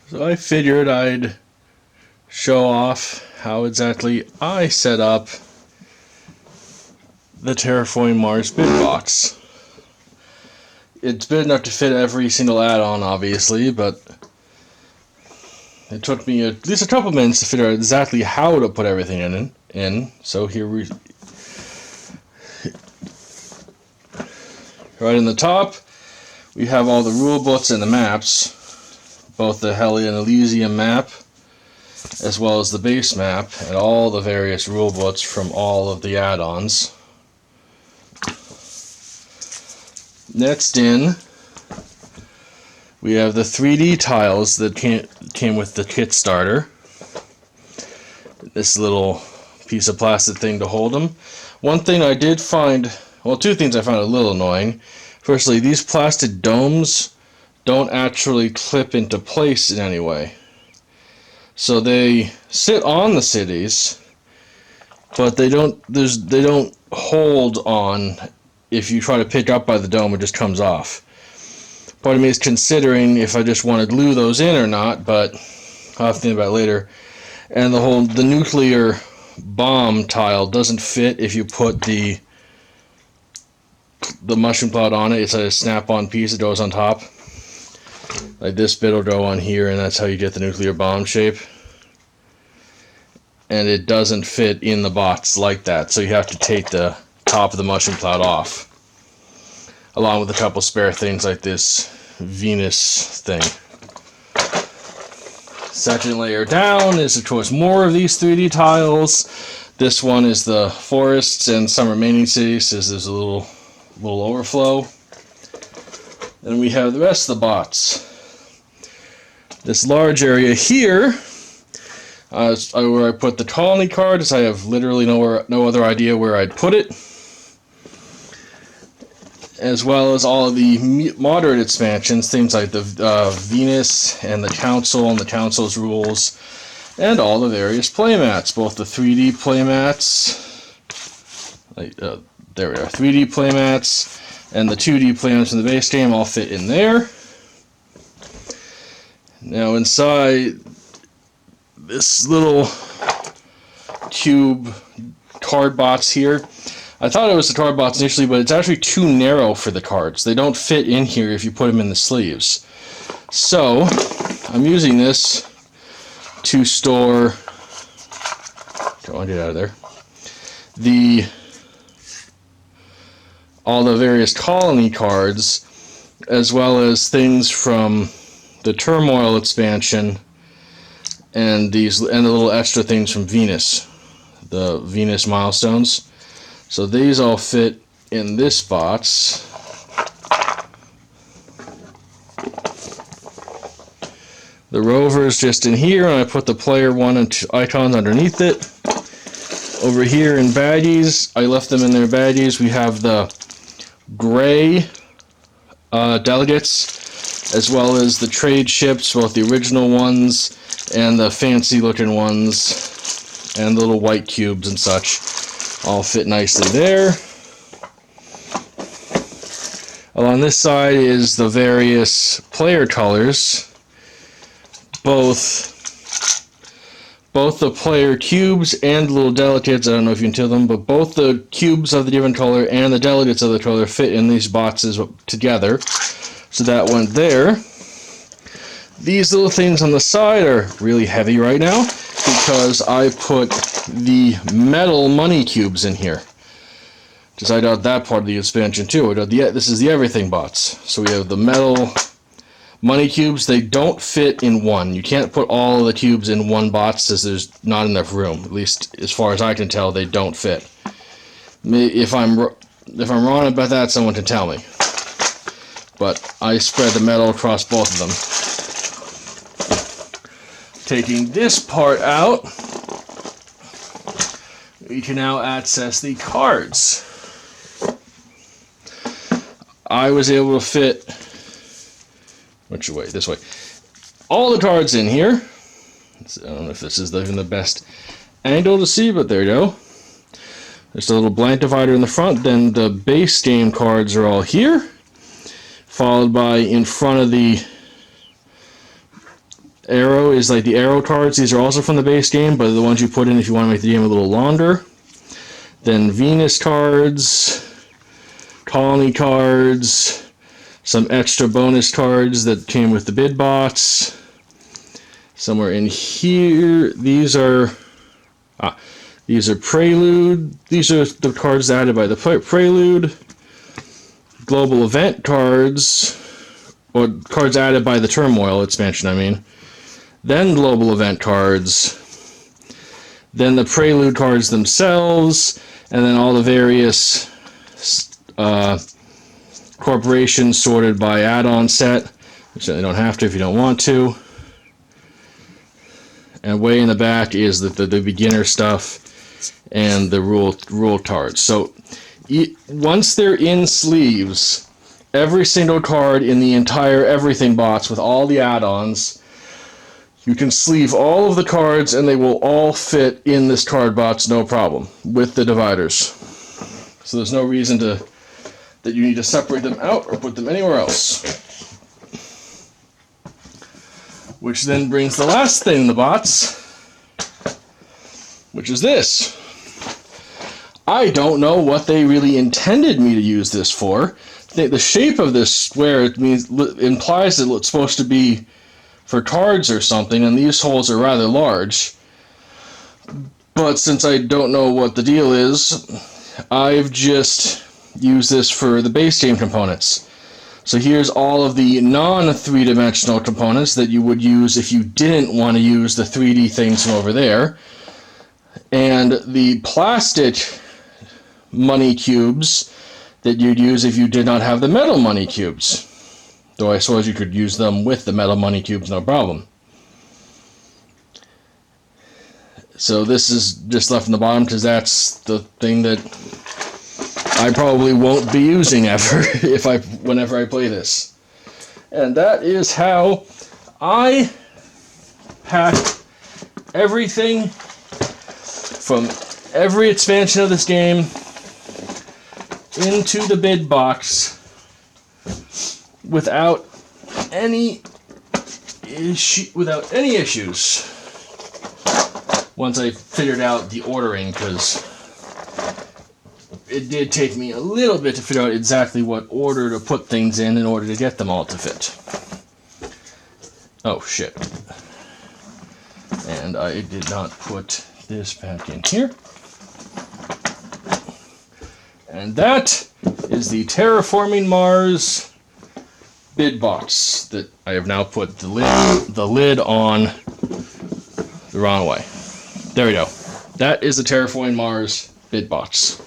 So I figured I'd show off how exactly I set up the Terraforming Mars Big Box. It's big enough to fit every single add-on, obviously, but it took me at least a couple minutes to figure out exactly how to put everything in. So here we... Right in the top, we have all the rule books and the maps, both the Hellion Elysium map, as well as the base map, and all the various rule books from all of the add-ons. Next in, we have the 3D tiles that came with the kit starter. This little piece of plastic thing to hold them. One thing I did find, well, two things I found a little annoying. Firstly, these plastic domes don't actually clip into place in any way. So they sit on the cities, but they don't hold on. If you try to pick up by the dome, it just comes off. Part of me is considering if I just want to glue those in or not, but I'll have to think about it later. And the nuclear bomb tile doesn't fit if you put the mushroom cloud on it. It's a snap-on piece that goes on top. Like this bit will go on here, and that's how you get the nuclear bomb shape. And it doesn't fit in the box like that, so you have to take the top of the mushroom cloud off, along with a couple spare things like this Venus thing. Second layer down is, of course, more of these 3D tiles. This one is the forests and some remaining cities, so there's a little overflow. And we have the rest of the bots. This large area here, where I put the colony cards, I have literally no other idea where I'd put it. As well as all of the moderate expansions, things like the Venus and the Council and the Council's rules, and all the various playmats, both the 3D playmats, there we are, 3D playmats, and the 2D playmats in the base game all fit in there. Now inside this little cube card box here, I thought it was the card box initially, but it's actually too narrow for the cards. They don't fit in here if you put them in the sleeves. So I'm using this to store, don't want to get out of there, all the various colony cards, as well as things from the Turmoil expansion and the little extra things from Venus, the Venus milestones. So these all fit in this box. The rover is just in here, and I put the player one and two icons underneath it. Over here in baggies, I left them in their baggies. We have the gray delegates, as well as the trade ships, both the original ones and the fancy looking ones, and the little white cubes and such. All fit nicely there. Along this side is the various player colors. Both the player cubes and little delegates, I don't know if you can tell them, but both the cubes of the different color and the delegates of the color fit in these boxes together. So that went there. These little things on the side are really heavy right now because I put the metal money cubes in here. Because I got that part of the expansion too. This is the everything bots. So we have the metal money cubes. They don't fit in one. You can't put all of the cubes in one box because there's not enough room. At least as far as I can tell, they don't fit. If I'm wrong about that, someone can tell me. But I spread the metal across both of them. Taking this part out, we can now access the cards. I was able to fit, which way? This way. All the cards in here. I don't know if this is even the best angle to see, but there you go. There's a little blank divider in the front. Then the base game cards are all here, followed by in front of the Arrow is like the arrow cards. These are also from the base game, but the ones you put in if you want to make the game a little longer. Then Venus cards, colony cards, some extra bonus cards that came with the bid box. Somewhere in here, these are Prelude. These are the cards added by the Prelude. Global event cards, or cards added by the Turmoil expansion, I mean. Then global event cards. Then the Prelude cards themselves, and then all the various corporations sorted by add-on set. You certainly don't have to if you don't want to. And way in the back is the beginner stuff and the rule cards. So once they're in sleeves, every single card in the entire everything box with all the add-ons, you can sleeve all of the cards and they will all fit in this card box, no problem, with the dividers. So there's no reason that you need to separate them out or put them anywhere else. Which then brings the last thing in the box, which is this. I don't know what they really intended me to use this for. The shape of this square implies that it's supposed to be for cards or something, and these holes are rather large. But since I don't know what the deal is, I've just used this for the base game components. So here's all of the non-3-dimensional components that you would use if you didn't want to use the 3D things from over there. And the plastic money cubes that you'd use if you did not have the metal money cubes. Though I suppose you could use them with the metal money cubes, no problem. So this is just left in the bottom because that's the thing that I probably won't be using ever whenever I play this. And that is how I pack everything from every expansion of this game into the bid box without any issues. Once I figured out the ordering, because it did take me a little bit to figure out exactly what order to put things in order to get them all to fit. Oh shit. And I did not put this back in here. And that is the Terraforming Mars bid box that I have now put the lid on the wrong way. There we go. That is the Terraforming Mars bid box.